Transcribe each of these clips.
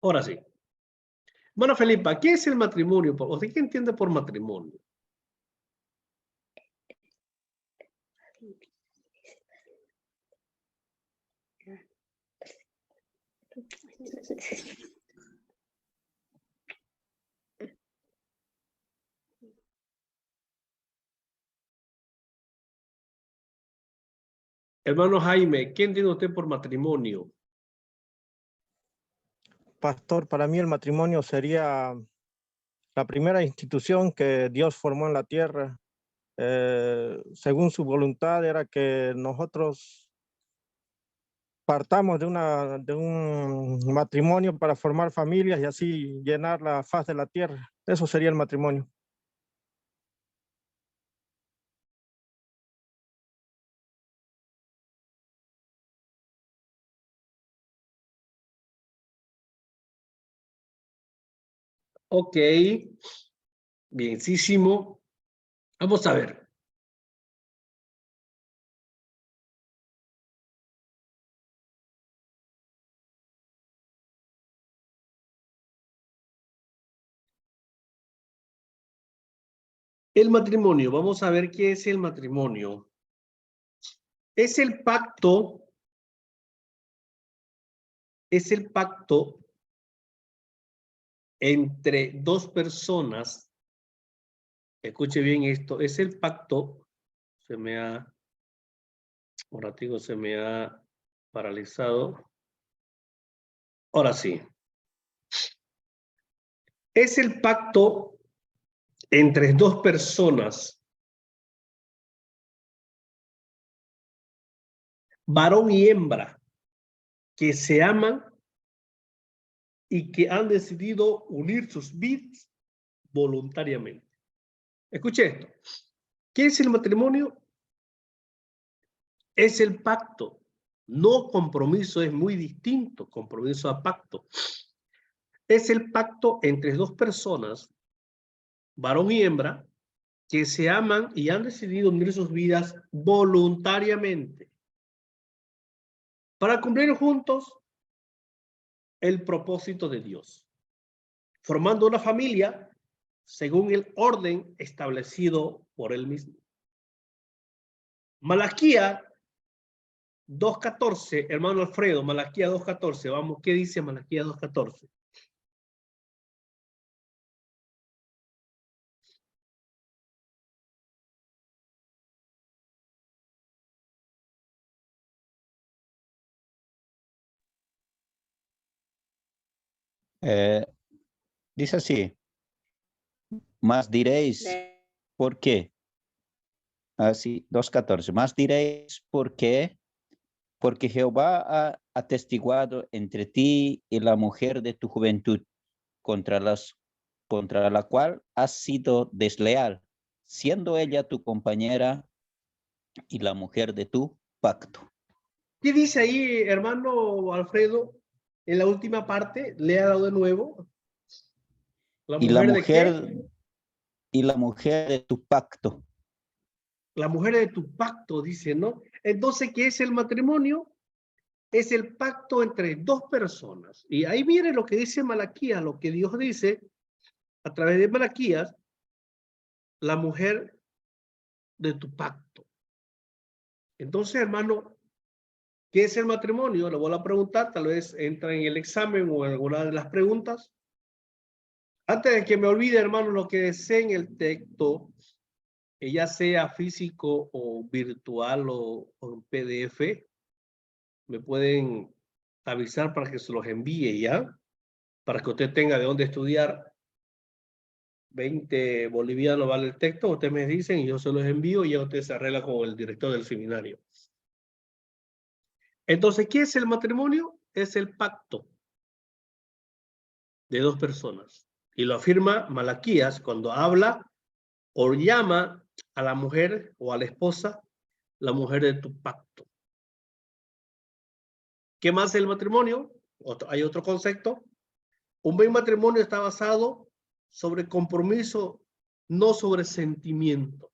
Ahora sí. Bueno, Felipa, ¿qué es el matrimonio? ¿Usted qué entiende por matrimonio? Hermano Jaime, ¿qué entiende usted por matrimonio? Pastor, para mí el matrimonio sería la primera institución que Dios formó en la tierra. Según su voluntad era que nosotros partamos de un matrimonio para formar familias y así llenar la faz de la tierra. Eso sería el matrimonio. Ok, bienísimo. Vamos a ver. El matrimonio, vamos a ver qué es el matrimonio. Es el pacto entre dos personas. Escuche bien esto, es el pacto, un ratico se me ha paralizado. Ahora sí. Es el pacto entre dos personas, varón y hembra, que se aman y que han decidido unir sus vidas voluntariamente. Escuche esto. ¿Qué es el matrimonio? Es el pacto. No compromiso, es muy distinto, compromiso a pacto. Es el pacto entre dos personas, varón y hembra, que se aman y han decidido unir sus vidas voluntariamente para cumplir juntos el propósito de Dios, formando una familia según el orden establecido por él mismo. Malaquías 2.14, hermano Alfredo, Malaquías 2.14, vamos, ¿qué dice Malaquías 2.14? Dice así, más diréis, ¿por qué? Así, 2.14, más diréis, ¿por qué? Porque Jehová ha atestiguado entre ti y la mujer de tu juventud, contra la cual has sido desleal, siendo ella tu compañera y la mujer de tu pacto. ¿Qué dice ahí, hermano Alfredo? En la última parte, léalo de nuevo. ¿La mujer de qué? Y la mujer de tu pacto. La mujer de tu pacto, dice, ¿no? Entonces, ¿qué es el matrimonio? Es el pacto entre dos personas. Y ahí viene lo que dice Malaquías, lo que Dios dice a través de Malaquías, la mujer de tu pacto. Entonces, hermano, ¿qué es el matrimonio? Le voy a preguntar, tal vez entra en el examen o en alguna de las preguntas. Antes de que me olvide, hermano, lo que sé en el texto, que ya sea físico o virtual o en PDF, me pueden avisar para que se los envíe ya, para que usted tenga de dónde estudiar. 20 bolivianos vale el texto, ustedes me dicen y yo se los envío y ya usted se arregla con el director del seminario. Entonces, ¿qué es el matrimonio? Es el pacto de dos personas. Y lo afirma Malaquías cuando habla o llama a la mujer o a la esposa la mujer de tu pacto. ¿Qué más es el matrimonio? Hay otro concepto. Un buen matrimonio está basado sobre compromiso, no sobre sentimiento.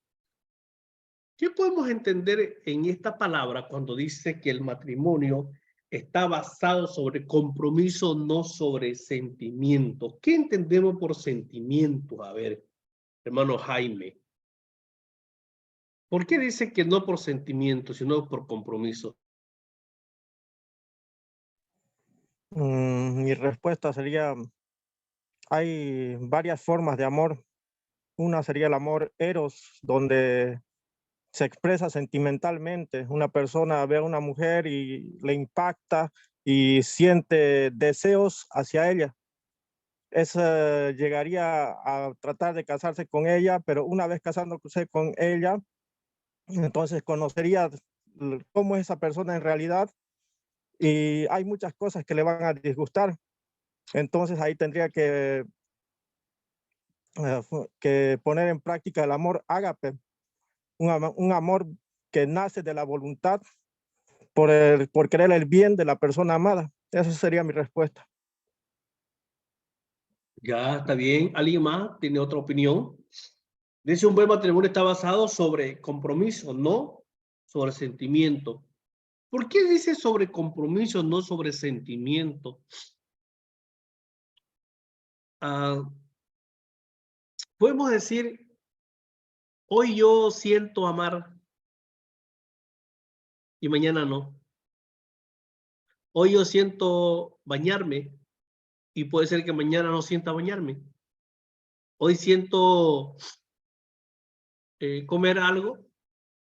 ¿Qué podemos entender en esta palabra cuando dice que el matrimonio está basado sobre compromiso, no sobre sentimientos. ¿Qué entendemos por sentimientos? A ver, hermano Jaime. ¿Por qué dice que no por sentimientos, sino por compromiso? Mi respuesta sería, hay varias formas de amor. Una sería el amor eros, donde se expresa sentimentalmente. Una persona ve a una mujer y le impacta y siente deseos hacia ella. Llegaría a tratar de casarse con ella, pero una vez casándose con ella, entonces conocería cómo es esa persona en realidad y hay muchas cosas que le van a disgustar. Entonces ahí tendría que poner en práctica el amor ágape, un amor que nace de la voluntad por querer el bien de la persona amada. Esa sería mi respuesta. Ya, está bien. ¿Alguien más tiene otra opinión? Dice, un buen matrimonio está basado sobre compromiso, no sobre sentimiento. ¿Por qué dice sobre compromiso, no sobre sentimiento? Podemos decir, hoy yo siento amar y mañana no. Hoy yo siento bañarme y puede ser que mañana no sienta bañarme. Hoy siento comer algo,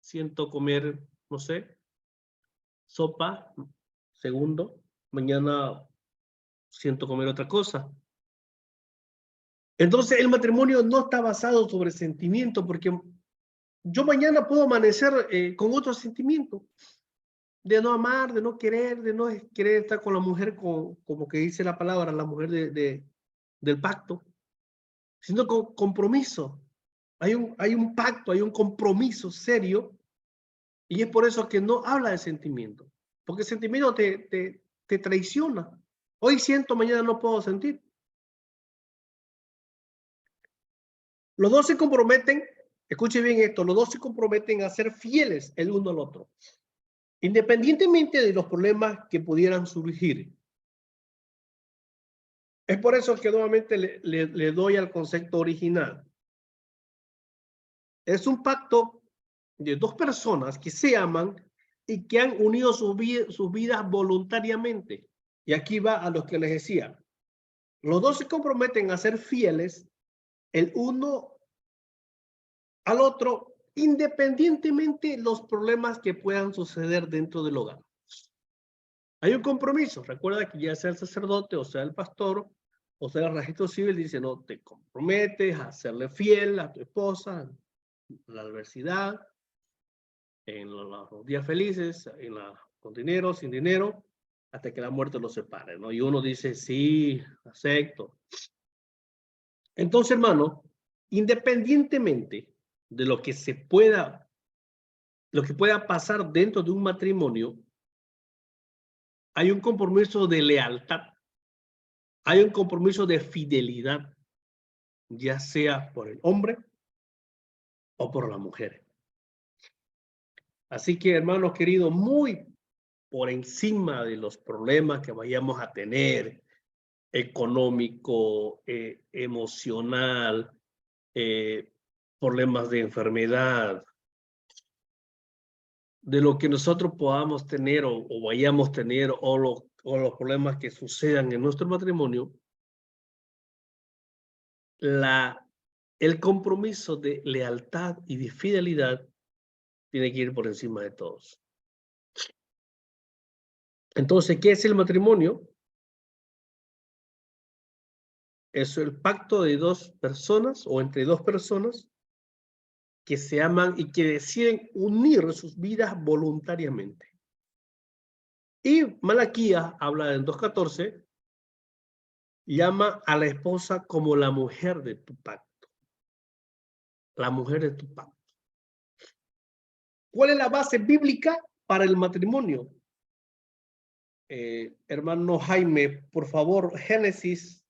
siento comer, no sé, sopa, segundo, mañana siento comer otra cosa. Entonces el matrimonio no está basado sobre sentimiento, porque yo mañana puedo amanecer con otro sentimiento, de no amar, de no querer estar con la mujer, como que dice la palabra, la mujer del pacto, sino con compromiso. Hay un pacto, hay un compromiso serio, y es por eso que no habla de sentimiento, porque el sentimiento te traiciona. Hoy siento, mañana no puedo sentir. Los dos se comprometen, escuche bien esto, los dos se comprometen a ser fieles el uno al otro, independientemente de los problemas que pudieran surgir. Es por eso que nuevamente le doy al concepto original. Es un pacto de dos personas que se aman y que han unido sus vidas voluntariamente. Y aquí va a lo que les decía. Los dos se comprometen a ser fieles el uno al otro, independientemente de los problemas que puedan suceder dentro del hogar. Hay un compromiso. Recuerda que ya sea el sacerdote o sea el pastor o sea el registro civil, dice, no, te comprometes a serle fiel a tu esposa en la adversidad, en los días felices, con dinero, sin dinero, hasta que la muerte los separe, ¿no? Y uno dice, sí, acepto. Entonces, hermano, independientemente de lo que pueda pasar dentro de un matrimonio, hay un compromiso de lealtad, hay un compromiso de fidelidad, ya sea por el hombre o por la mujer. Así que, hermanos queridos, muy por encima de los problemas que vayamos a tener, económico, emocional, problemas de enfermedad, de lo que nosotros podamos tener o vayamos a tener o los problemas que sucedan en nuestro matrimonio, el compromiso de lealtad y de fidelidad tiene que ir por encima de todos. Entonces, ¿qué es el matrimonio? Es el pacto de dos personas o entre dos personas que se aman y que deciden unir sus vidas voluntariamente. Y Malaquías habla en 2:14, llama a la esposa como la mujer de tu pacto. La mujer de tu pacto. ¿Cuál es la base bíblica para el matrimonio? Hermano Jaime, por favor, Génesis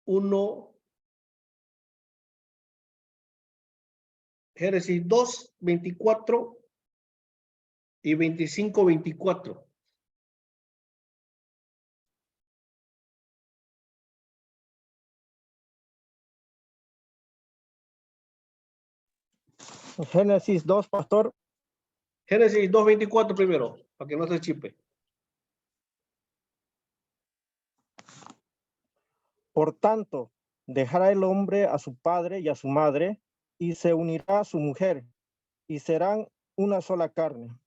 1, Génesis 2, 24 y 25, 24. Génesis 2, pastor. Génesis 2, 24 primero, para que no se chipe. Por tanto, dejará el hombre a su padre y a su madre, y se unirá a su mujer, y serán una sola carne.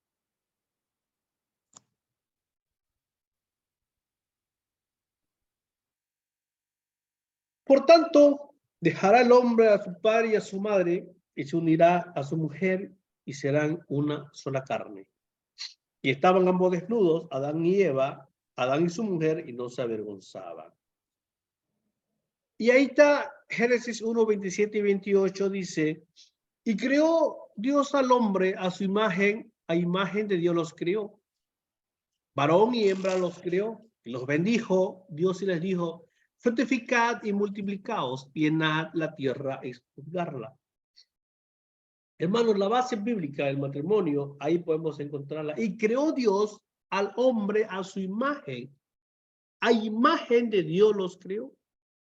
Por tanto, dejará el hombre a su padre y a su madre, y se unirá a su mujer, y serán una sola carne. Y estaban ambos desnudos, Adán y Eva, Adán y su mujer, y no se avergonzaban. Y ahí está Génesis 1, 27 y 28, dice, y creó Dios al hombre a su imagen, a imagen de Dios los creó. Varón y hembra los creó, y los bendijo Dios y les dijo, fructificad y multiplicaos, llenad la tierra y juzgarla. Hermanos, la base bíblica del matrimonio, ahí podemos encontrarla. Y creó Dios al hombre a su imagen. A imagen de Dios los creó.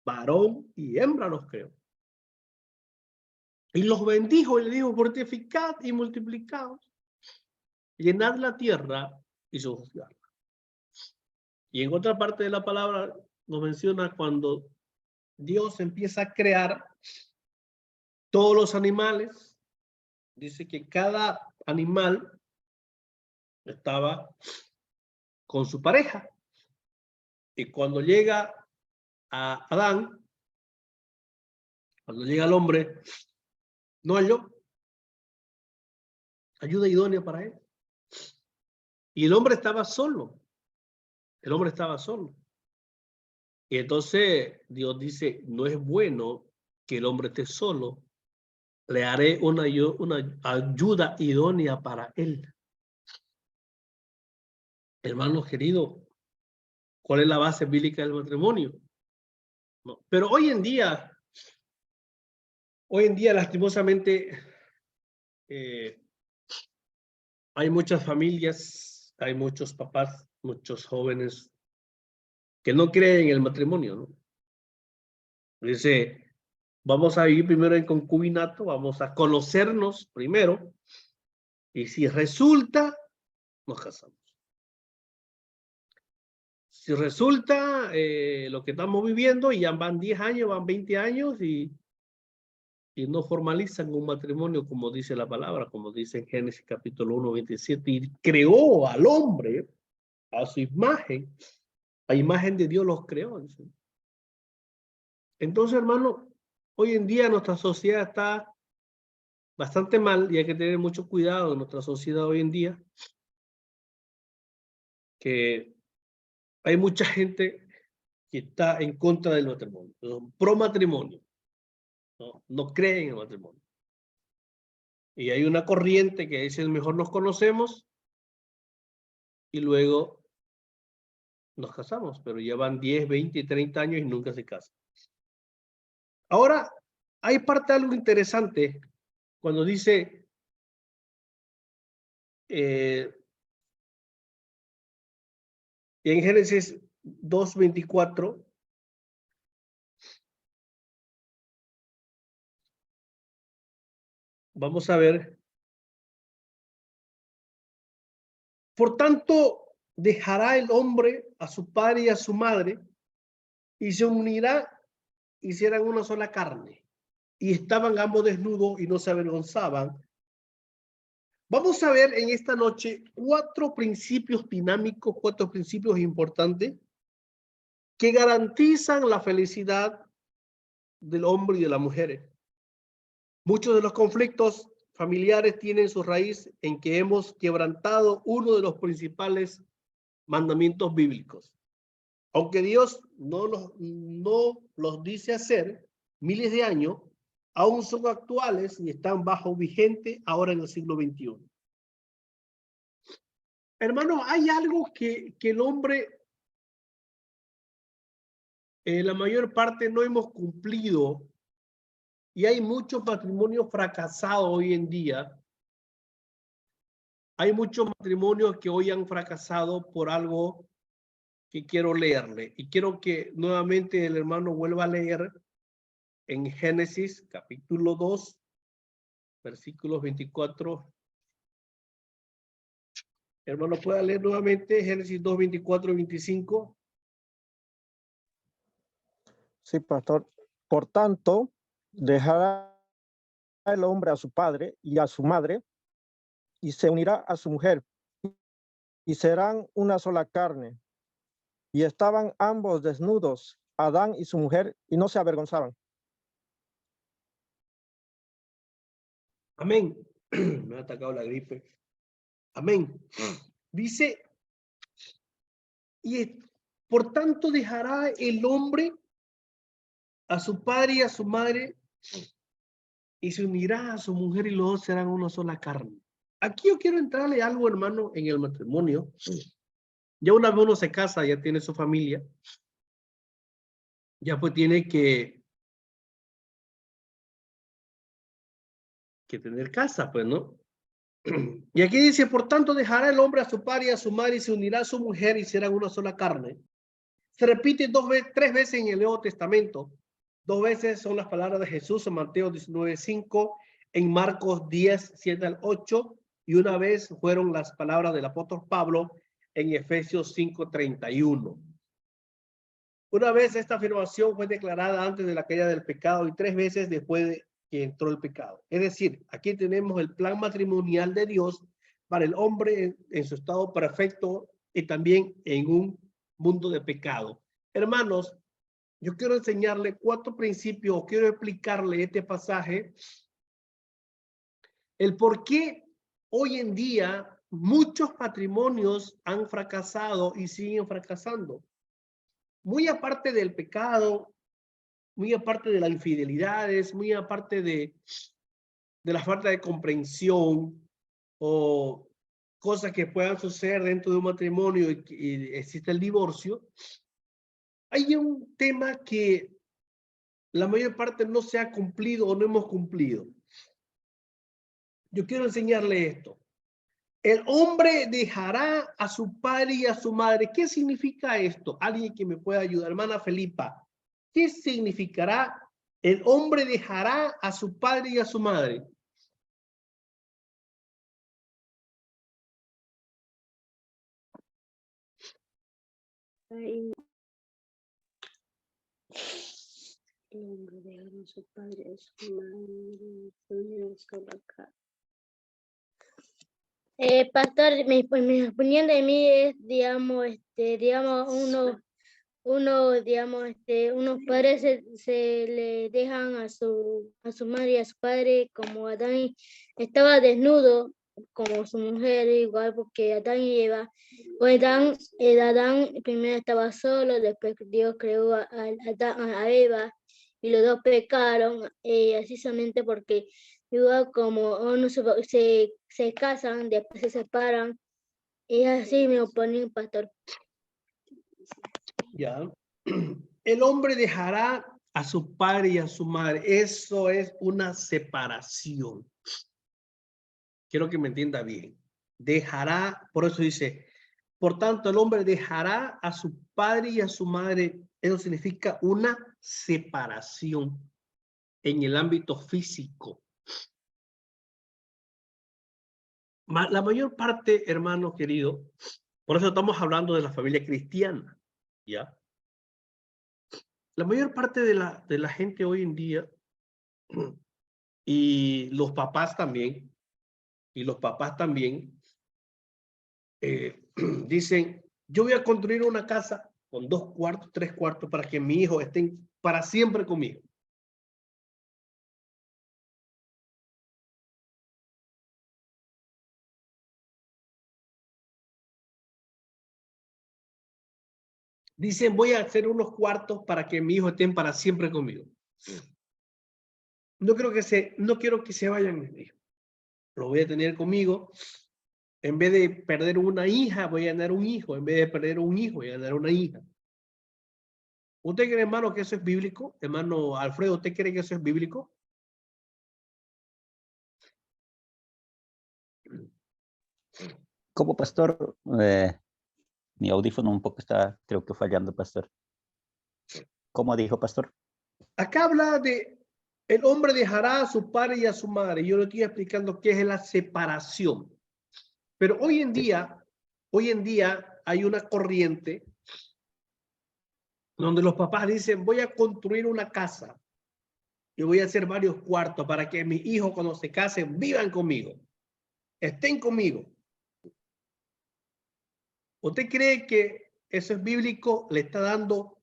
Varón y hembra los creó. Y los bendijo y le dijo, fortificad y multiplicaos. Llenad la tierra y sojuzgadla. Y en otra parte de la palabra nos menciona cuando Dios empieza a crear todos los animales. Dice que cada animal estaba con su pareja. Y cuando llega a Adán, cuando llega el hombre, no halló ayuda idónea para él. Y el hombre estaba solo. El hombre estaba solo. Y entonces Dios dice, no es bueno que el hombre esté solo. Le haré una ayuda idónea para él. Hermanos queridos, ¿cuál es la base bíblica del matrimonio? No. Pero hoy en día, lastimosamente, hay muchas familias, hay muchos papás, muchos jóvenes que no creen en el matrimonio, ¿no? Dice, vamos a vivir primero en concubinato, vamos a conocernos primero, y si resulta, nos casamos. Si resulta lo que estamos viviendo, y ya van 10 años, van 20 años, y no formalizan un matrimonio como dice la palabra, como dice en Génesis capítulo 1, 27, y creó al hombre a su imagen, a imagen de Dios los creó. Dice. Entonces, hermano, hoy en día nuestra sociedad está bastante mal y hay que tener mucho cuidado en nuestra sociedad hoy en día, que hay mucha gente que está en contra del matrimonio, pro matrimonio, no creen en el matrimonio. Y hay una corriente que dice, mejor nos conocemos y luego nos casamos, pero ya van 10, 20, 30 años y nunca se casan. Ahora, hay parte de algo interesante cuando dice en Génesis 2:24, vamos a ver. Por tanto, dejará el hombre a su padre y a su madre y se unirá y serán una sola carne. Y estaban ambos desnudos y no se avergonzaban. Vamos a ver en esta noche 4 principios dinámicos, 4 principios importantes que garantizan la felicidad del hombre y de la mujer. Muchos de los conflictos familiares tienen su raíz en que hemos quebrantado uno de los principales mandamientos bíblicos. Aunque Dios no los dice hacer miles de años, aún son actuales y están bajo vigente ahora en el siglo XXI. Hermanos, hay algo que el hombre, la mayor parte no hemos cumplido Y hay muchos matrimonios fracasados hoy en día. Hay muchos matrimonios que hoy han fracasado por algo que quiero leerle. Y quiero que nuevamente el hermano vuelva a leer en Génesis capítulo 2, versículos 24. Hermano, ¿pueda leer nuevamente Génesis 2, 24 y 25? Sí, pastor. Por tanto, dejará el hombre a su padre y a su madre y se unirá a su mujer y serán una sola carne. Y estaban ambos desnudos, Adán y su mujer, y no se avergonzaban. Amén. Me ha atacado la gripe. Amén. Dice, y por tanto dejará el hombre a su padre y a su madre y se unirá a su mujer y los dos serán una sola carne. Aquí yo quiero entrarle algo, hermano, en el matrimonio. Ya una vez uno se casa, ya tiene su familia, ya pues tiene que tener casa, pues, ¿no? Y aquí dice, por tanto dejará el hombre a su padre y a su madre y se unirá a su mujer y serán una sola carne. Se repite tres veces en el Nuevo Testamento. 2 veces son las palabras de Jesús en Mateo 19:5, en Marcos 10, 7 al 8, y una vez fueron las palabras del apóstol Pablo en Efesios 5:31. Una vez esta afirmación fue declarada antes de la caída del pecado y 3 veces después de que entró el pecado. Es decir, aquí tenemos el plan matrimonial de Dios para el hombre en su estado perfecto y también en un mundo de pecado. Hermanos, yo quiero enseñarle 4 principios, quiero explicarle este pasaje, el por qué hoy en día muchos matrimonios han fracasado y siguen fracasando. Muy aparte del pecado, muy aparte de las infidelidades, muy aparte de la falta de comprensión o cosas que puedan suceder dentro de un matrimonio y existe el divorcio, hay un tema que la mayor parte no se ha cumplido o no hemos cumplido. Yo quiero enseñarle esto. El hombre dejará a su padre y a su madre. ¿Qué significa esto? Alguien que me pueda ayudar. Hermana Felipa, ¿qué significará el hombre dejará a su padre y a su madre? El hombre dejará a su padre y a su madre, una sola carne. Pastor, mi opinión de mí es, digamos, unos padres se le dejan a su madre y a su padre, como Adán estaba desnudo, como su mujer, igual, porque Adán y Eva, Adán primero estaba solo, después Dios creó a Eva, y los dos pecaron, así solamente porque igual como uno se casan, después se separan, y así me oponen, pastor. Ya. El hombre dejará a su padre y a su madre. Eso es una separación. Quiero que me entienda bien. Dejará, por eso dice, por tanto, el hombre dejará a su padre y a su madre. Eso significa una separación en el ámbito físico. La mayor parte, hermano querido, por eso estamos hablando de la familia cristiana, ¿ya? La mayor parte de la gente hoy en día, y los papás también, dicen, yo voy a construir una casa con 2 cuartos, 3 cuartos para que mi hijo esté para siempre conmigo. Dicen, voy a hacer unos cuartos para que mi hijo esté para siempre conmigo. No quiero que se vayan mis hijos. Lo voy a tener conmigo. En vez de perder una hija, voy a tener un hijo. En vez de perder un hijo, voy a tener una hija. ¿Usted cree, hermano, que eso es bíblico? Hermano Alfredo, ¿usted cree que eso es bíblico? Como pastor, mi audífono un poco está, creo que fallando, pastor. ¿Cómo dijo, pastor? Acá habla de el hombre dejará a su padre y a su madre. Yo le estoy explicando qué es la separación. Pero hoy en día hay una corriente donde los papás dicen, voy a construir una casa y voy a hacer varios cuartos para que mis hijos cuando se casen vivan conmigo, estén conmigo. ¿Usted cree que eso es bíblico? ¿Le está dando,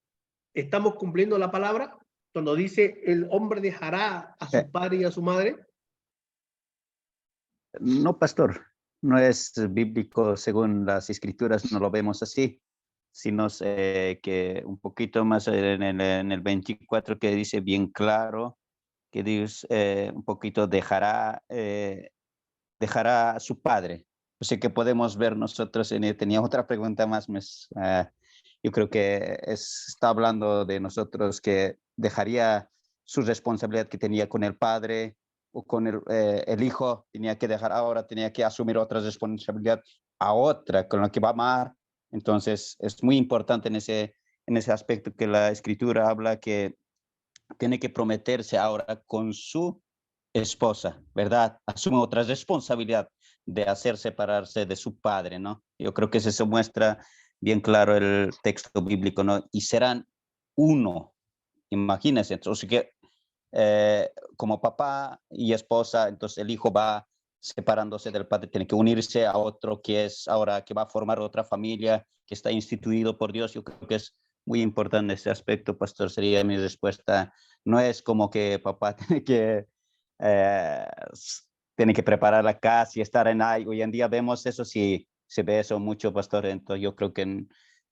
estamos cumpliendo la palabra? Cuando dice el hombre dejará a su padre y a su madre. No, pastor, no es bíblico según las escrituras, no lo vemos así, sino que un poquito más en el 24 que dice bien claro, que Dios un poquito dejará a su padre. O sea que podemos ver nosotros, tenía otra pregunta más, yo creo que está hablando de nosotros que dejaría su responsabilidad que tenía con el padre o con el hijo, tenía que dejar ahora, tenía que asumir otra responsabilidad a otra con la que va a amar. Entonces es muy importante en ese aspecto que la escritura habla que tiene que prometerse ahora con su esposa, ¿verdad? Asume otra responsabilidad de hacer separarse de su padre, ¿no? Yo creo que eso muestra bien claro el texto bíblico, ¿no? Y serán uno, imagínense, entonces que como papá y esposa, entonces el hijo va separándose del padre, tiene que unirse a otro que es ahora, que va a formar otra familia, que está instituido por Dios. Yo creo que es muy importante ese aspecto, pastor, sería mi respuesta. No es como que papá eh, tiene que preparar la casa y estar en ahí. Hoy en día vemos eso, sí, se ve eso mucho, pastor, entonces yo creo que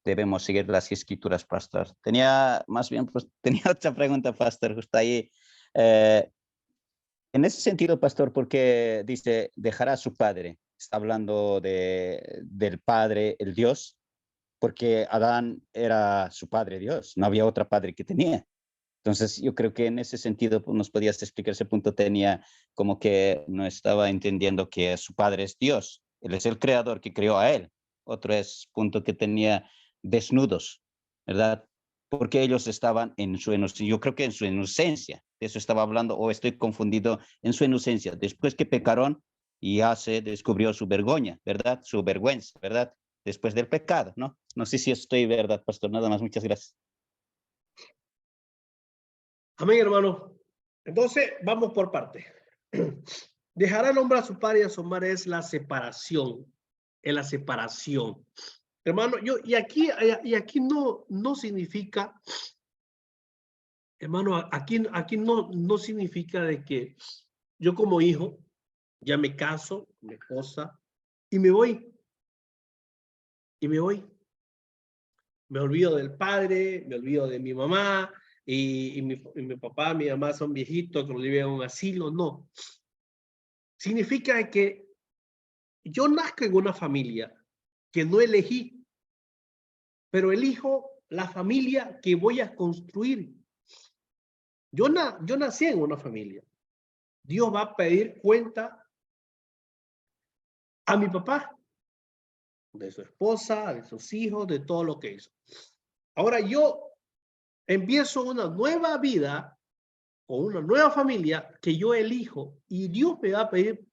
debemos seguir las escrituras, pastor. Tenía más bien, pues, tenía otra pregunta, pastor, justo ahí. En ese sentido, pastor, porque dice, dejará a su padre, está hablando del padre, el Dios, porque Adán era su padre Dios, no había otro padre que tenía. Entonces, yo creo que en ese sentido pues, nos podías explicar ese punto, tenía como que no estaba entendiendo que su padre es Dios, él es el creador que creó a él. Otro es punto que tenía desnudos, ¿verdad? Porque ellos estaban en su inocencia, yo creo que en su inocencia, de eso estaba hablando, o estoy confundido, en su inocencia, después que pecaron, ya se descubrió su vergüenza, ¿verdad? Su vergüenza, ¿verdad? Después del pecado, ¿no? No sé si estoy verdad, pastor, nada más, muchas gracias. Amén, hermano. Entonces, vamos por parte. Dejará el hombre a su padre y a su madre es la separación. Es la separación. Hermano, y aquí no significa, hermano, aquí no significa de que yo como hijo ya me caso con mi esposa y me voy. Y me voy. Me olvido del padre, me olvido de mi mamá y mi papá, mi mamá son viejitos que lo llevan a un asilo. No. Significa que yo nazco en una familia que no elegí, pero elijo la familia que voy a construir. Yo nací en una familia. Dios va a pedir cuenta a mi papá, de su esposa, de sus hijos, de todo lo que hizo. Ahora yo empiezo una nueva vida con una nueva familia que yo elijo y Dios me va a pedir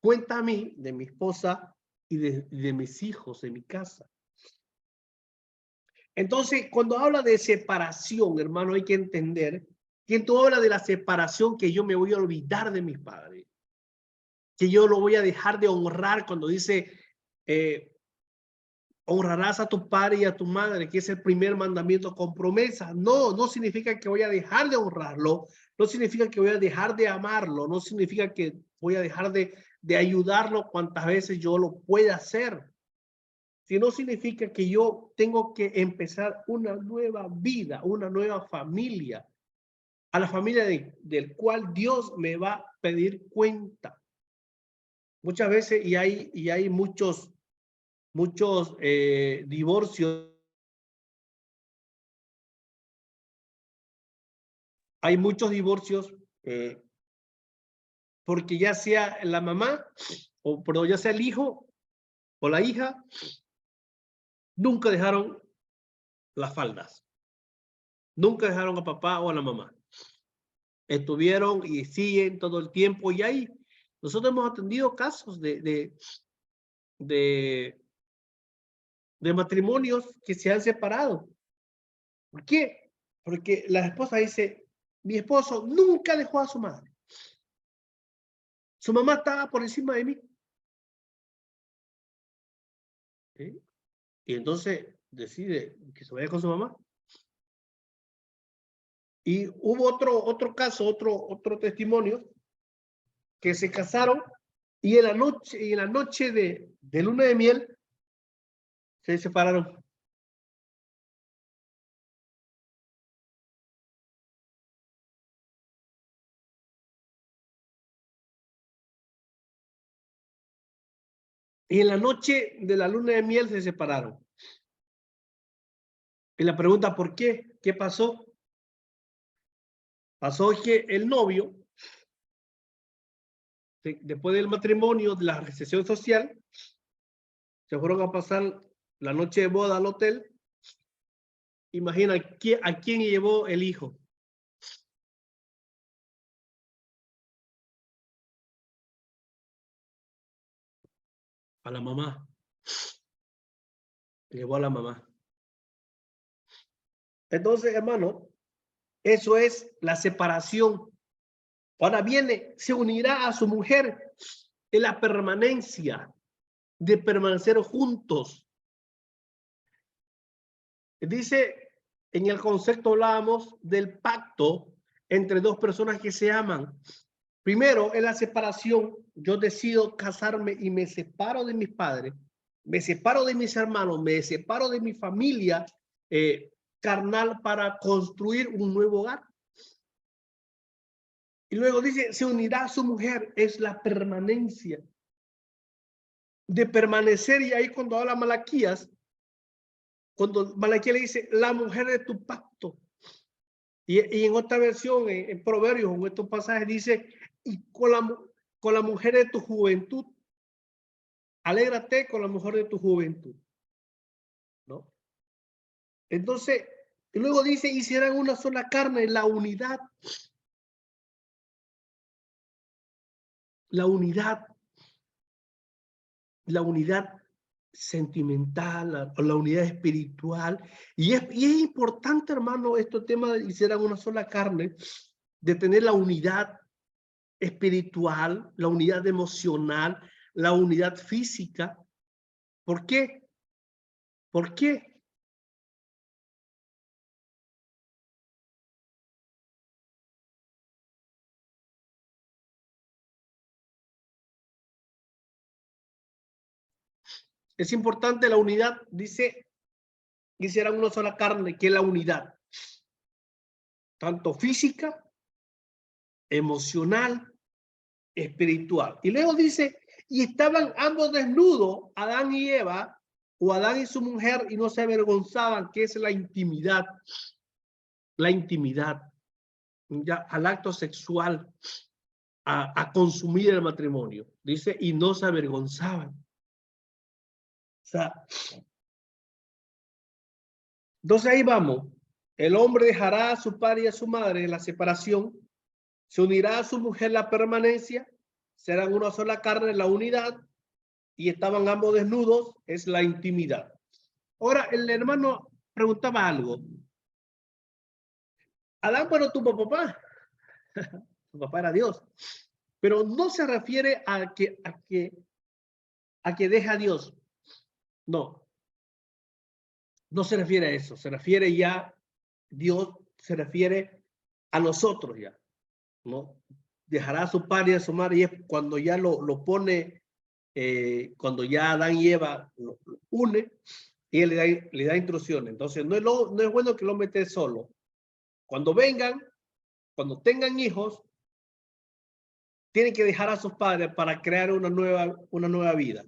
cuenta a mí de mi esposa y de mis hijos, de mi casa. Entonces, cuando habla de separación, hermano, hay que entender que tú hablas de la separación que yo me voy a olvidar de mis padres, que yo lo voy a dejar de honrar cuando dice honrarás a tu padre y a tu madre, que es el primer mandamiento con promesa. No significa que voy a dejar de honrarlo, no significa que voy a dejar de amarlo, no significa que voy a dejar de ayudarlo cuantas veces yo lo pueda hacer. Sino significa que yo tengo que empezar una nueva vida, una nueva familia, a la familia del cual Dios me va a pedir cuenta. Muchas veces, y hay muchos divorcios. Hay muchos divorcios porque ya sea la mamá o perdón, ya sea el hijo o la hija, nunca dejaron las faldas. Nunca dejaron a papá o a la mamá. Estuvieron y siguen todo el tiempo. Y ahí nosotros hemos atendido casos de matrimonios que se han separado. ¿Por qué? Porque la esposa dice, mi esposo nunca dejó a su madre. Su mamá estaba por encima de mí. ¿Sí? Y entonces decide que se vaya con su mamá. Y hubo otro caso, otro testimonio, que se casaron y en la noche de luna de miel se separaron. Y en la noche de la luna de miel se separaron. Y la pregunta, ¿por qué? ¿Qué pasó? Pasó que el novio, después del matrimonio, de la recepción social, se fueron a pasar la noche de boda al hotel. Imagina, ¿a quién llevó el hijo? A la mamá. Llevó a la mamá. Entonces, hermano, eso es la separación. Ahora viene, se unirá a su mujer en la permanencia de permanecer juntos. Dice, en el concepto hablábamos del pacto entre dos personas que se aman. Primero, en la separación, yo decido casarme y me separo de mis padres, me separo de mis hermanos, me separo de mi familia carnal para construir un nuevo hogar. Y luego dice, se unirá a su mujer, es la permanencia. De permanecer, y ahí cuando habla Malaquías, cuando Malaquías le dice, la mujer de tu pacto. Y en otra versión, en Proverbios, en estos pasajes, dice, y con la mujer de tu juventud, alégrate con la mujer de tu juventud. ¿No? Entonces, y luego dice, y serán una sola carne, la unidad. La unidad sentimental, la unidad espiritual. Y es importante, hermano, este tema de hicieran una sola carne, de tener la unidad espiritual, la unidad emocional, la unidad física. ¿Por qué? ¿Por qué? Es importante la unidad, dice, hicieran una sola carne, que es la unidad, tanto física, emocional, espiritual. Y luego dice, y estaban ambos desnudos, Adán y Eva, o Adán y su mujer, y no se avergonzaban, que es la intimidad, ya al acto sexual, a consumir el matrimonio. Dice, y no se avergonzaban. O sea, entonces ahí vamos. El hombre dejará a su padre y a su madre en la separación, se unirá a su mujer la permanencia, serán una sola carne, la unidad, y estaban ambos desnudos, es la intimidad. Ahora, el hermano preguntaba algo. Adán, bueno, tu papá. Tu papá era Dios. Pero no se refiere a que deja a Dios. No. No se refiere a eso. Se refiere ya, Dios se refiere a nosotros ya. ¿No? Dejará a su padre y a su madre, y es cuando ya lo pone, cuando ya Adán y Eva lo une, y él le da instrucciones. Entonces, no es bueno que lo mete solo. Cuando vengan, cuando tengan hijos, tienen que dejar a sus padres para crear una nueva vida.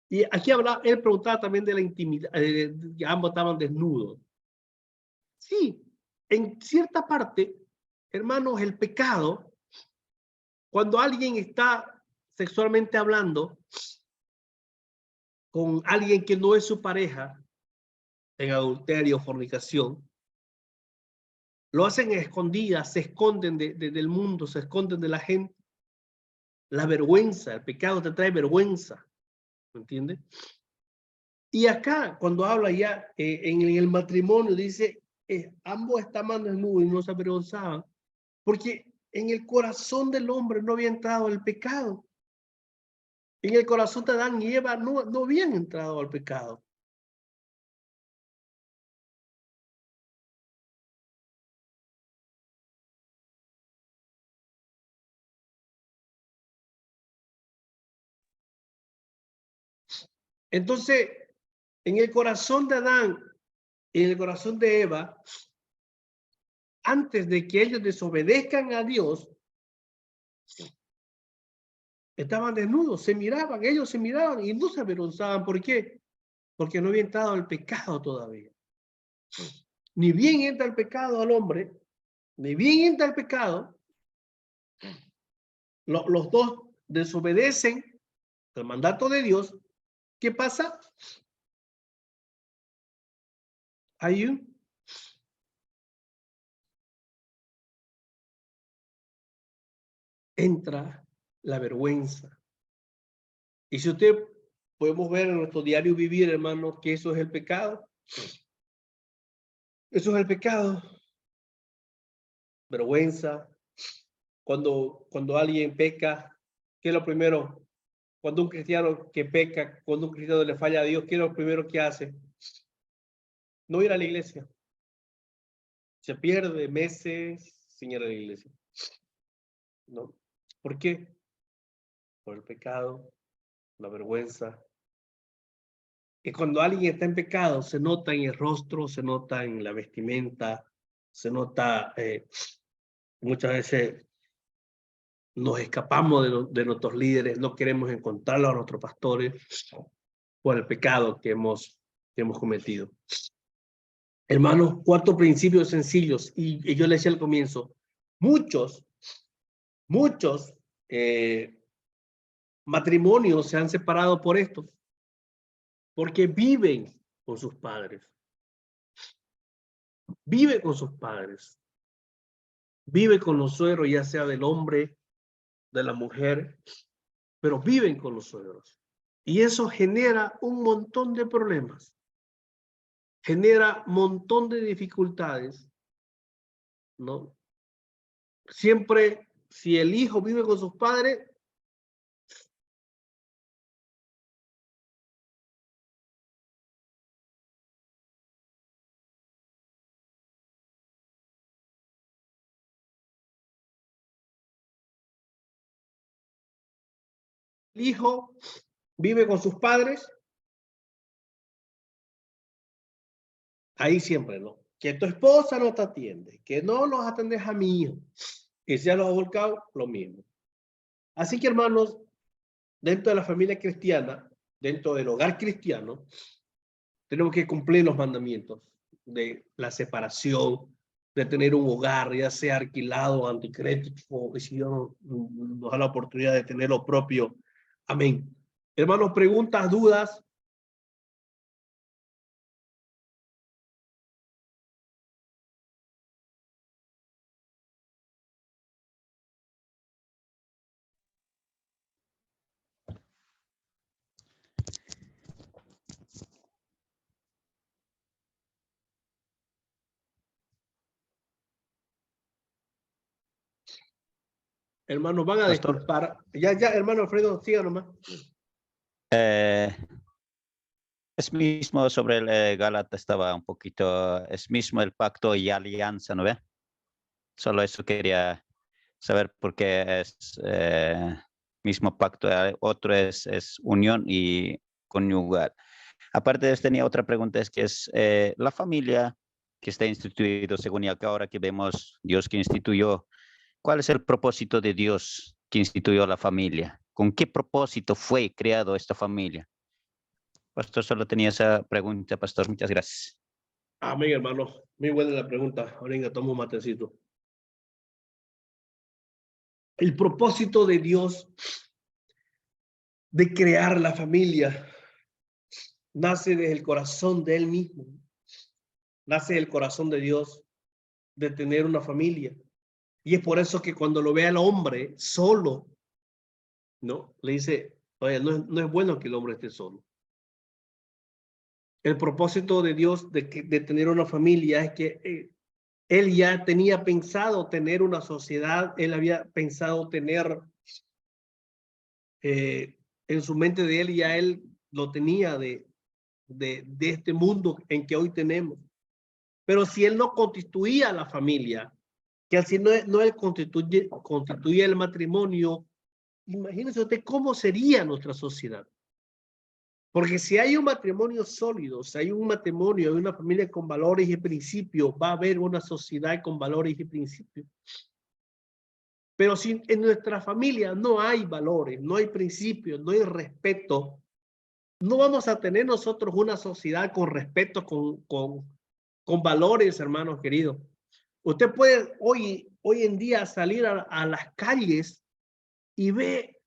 Y aquí él preguntaba también de la intimidad, que ambos estaban desnudos. Sí, en cierta parte, hermanos, el pecado, cuando alguien está sexualmente hablando con alguien que no es su pareja, en adulterio, fornicación, lo hacen escondidas, se esconden del mundo, se esconden de la gente. La vergüenza, el pecado te trae vergüenza, ¿me entiendes? Y acá, cuando habla ya en el matrimonio, dice, ambos estaban desnudos y no se avergonzaban, porque en el corazón del hombre no había entrado el pecado. En el corazón de Adán y Eva no habían entrado al pecado. Entonces, en el corazón de Adán y en el corazón de Eva, antes de que ellos desobedezcan a Dios, estaban desnudos, ellos se miraban y no se avergonzaban. ¿Por qué? Porque no había entrado el pecado todavía. Ni bien entra el pecado al hombre, ni bien entra el pecado, los dos desobedecen el mandato de Dios. ¿Qué pasa? Entra la vergüenza. Y si usted podemos ver en nuestro diario vivir, hermano, que eso es el pecado. Eso es el pecado. Vergüenza. Cuando alguien peca, ¿qué es lo primero? Cuando un cristiano que peca, cuando un cristiano le falla a Dios, ¿qué es lo primero que hace? No ir a la iglesia. Se pierde meses sin ir a la iglesia. ¿No? ¿Por qué? Por el pecado, la vergüenza. Y cuando alguien está en pecado, se nota en el rostro, se nota en la vestimenta, se nota, muchas veces nos escapamos de nuestros líderes, no queremos encontrarlos a nuestros pastores por el pecado que hemos cometido. Hermanos, 4 principios sencillos, y yo les decía al comienzo, muchos matrimonios se han separado por esto, porque viven con sus padres. Vive con sus padres. Vive con los suegros, ya sea del hombre, de la mujer, pero viven con los suegros. Y eso genera un montón de problemas. Genera un montón de dificultades, ¿no? Siempre, si el hijo vive con sus padres, el hijo vive con sus padres, ahí siempre, ¿no? Que tu esposa no te atiende, que no los atendes a mi hijo, que sea los volcado, lo mismo. Así que, hermanos, dentro de la familia cristiana, dentro del hogar cristiano, tenemos que cumplir los mandamientos de la separación, de tener un hogar, ya sea alquilado, anticrédito, o si Dios nos da la oportunidad de tener lo propio. Amén. Hermanos, preguntas, dudas. Hermanos, van a Pastor. disculpar. Ya, hermano Alfredo, siga nomás. Es mismo sobre el Gálatas, estaba un poquito, es mismo el pacto y alianza, ¿no ve? Solo eso quería saber porque es mismo pacto, otro es unión y conyugal. Aparte de eso, tenía otra pregunta, es que es la familia que está instituido, según y acá ahora que vemos Dios que instituyó, ¿cuál es el propósito de Dios que instituyó la familia? ¿Con qué propósito fue creado esta familia? Pastor, solo tenía esa pregunta, pastor. Muchas gracias. Amén, hermano. Muy buena la pregunta. Ahora tomo un matecito. El propósito de Dios de crear la familia nace desde el corazón de él mismo. Nace del corazón de Dios de tener una familia. Y es por eso que cuando lo ve al hombre solo, ¿no? Le dice, oye, no es bueno que el hombre esté solo. El propósito de Dios de tener una familia es que él ya tenía pensado tener una sociedad, él había pensado tener en su mente de él, ya él lo tenía de este mundo en que hoy tenemos. Pero si él no constituía la familia, que así no él constituye el matrimonio, imagínese usted cómo sería nuestra sociedad. Porque si hay un matrimonio sólido, si hay un matrimonio, hay una familia con valores y principios, va a haber una sociedad con valores y principios. Pero si en nuestra familia no hay valores, no hay principios, no hay respeto, no vamos a tener nosotros una sociedad con respeto, con valores, hermanos queridos. Usted puede hoy en día salir a las calles y ve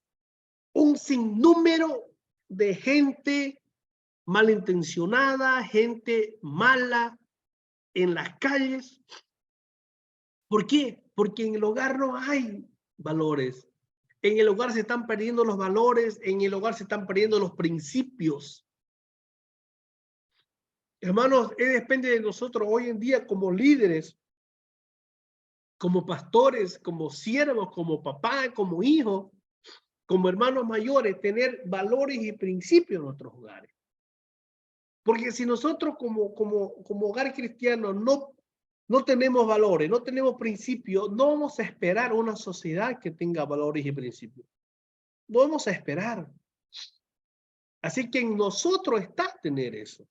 un sinnúmero de gente malintencionada, gente mala en las calles. ¿Por qué? Porque en el hogar no hay valores. En el hogar se están perdiendo los valores, en el hogar se están perdiendo los principios. Hermanos, depende de nosotros hoy en día como líderes, como pastores, como siervos, como papá, como hijos, como hermanos mayores, tener valores y principios en nuestros hogares. Porque si nosotros como hogar cristiano no tenemos valores, no tenemos principios, no vamos a esperar una sociedad que tenga valores y principios. No vamos a esperar. Así que en nosotros está tener eso.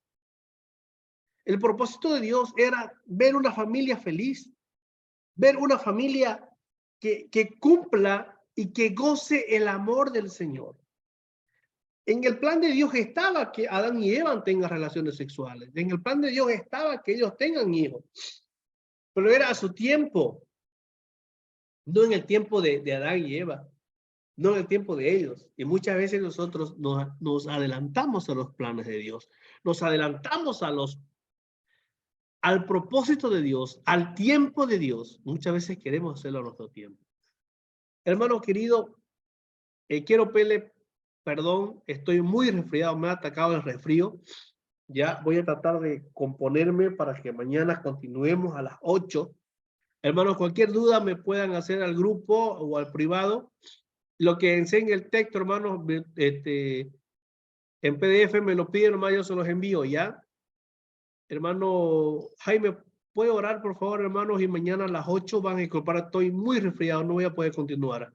El propósito de Dios era ver una familia feliz, ver una familia que cumpla y que goce el amor del Señor. En el plan de Dios estaba que Adán y Eva tengan relaciones sexuales. En el plan de Dios estaba que ellos tengan hijos. Pero era a su tiempo. No en el tiempo de Adán y Eva. No en el tiempo de ellos. Y muchas veces nosotros nos adelantamos a los planes de Dios. Nos adelantamos al propósito de Dios, al tiempo de Dios. Muchas veces queremos hacerlo a nuestro tiempo. Hermano querido, quiero pedirle perdón, estoy muy resfriado, me ha atacado el resfrío. Ya voy a tratar de componerme para que mañana continuemos a las 8. Hermanos, cualquier duda me puedan hacer al grupo o al privado. Lo que enseñe el texto, hermanos, en PDF me lo piden, nomás yo se los envío, ¿ya? Hermano Jaime, ¿puede orar, por favor, hermanos? Y mañana a las 8 van a incorporar. Estoy muy resfriado, no voy a poder continuar.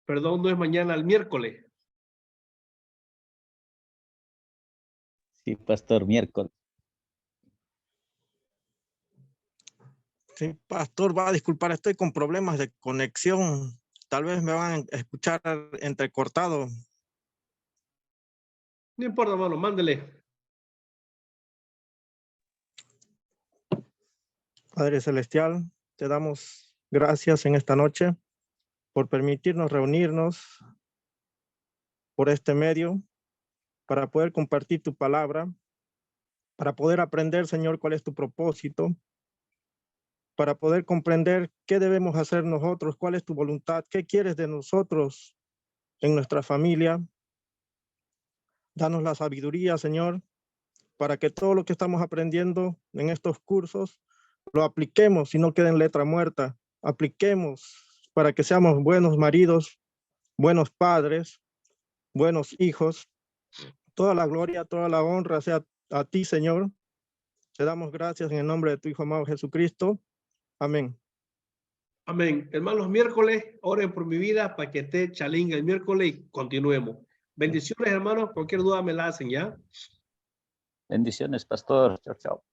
Perdón, no es mañana, el miércoles. Sí, pastor, miércoles. Sí, pastor, va a disculpar, estoy con problemas de conexión. Tal vez me van a escuchar entrecortado. No importa, hermano, mándele. Padre Celestial, te damos gracias en esta noche por permitirnos reunirnos por este medio para poder compartir tu palabra, para poder aprender, Señor, cuál es tu propósito, para poder comprender qué debemos hacer nosotros, cuál es tu voluntad, qué quieres de nosotros en nuestra familia. Danos la sabiduría, Señor, para que todo lo que estamos aprendiendo en estos cursos lo apliquemos y no quede en letra muerta. Apliquemos para que seamos buenos maridos, buenos padres, buenos hijos. Toda la gloria, toda la honra sea a ti, Señor. Te damos gracias en el nombre de tu Hijo amado Jesucristo. Amén. Amén. Hermanos, miércoles, oren por mi vida para que esté chalinga el miércoles y continuemos. Bendiciones, hermanos. Cualquier duda me la hacen, ¿ya? Bendiciones, pastor. Chao, chao.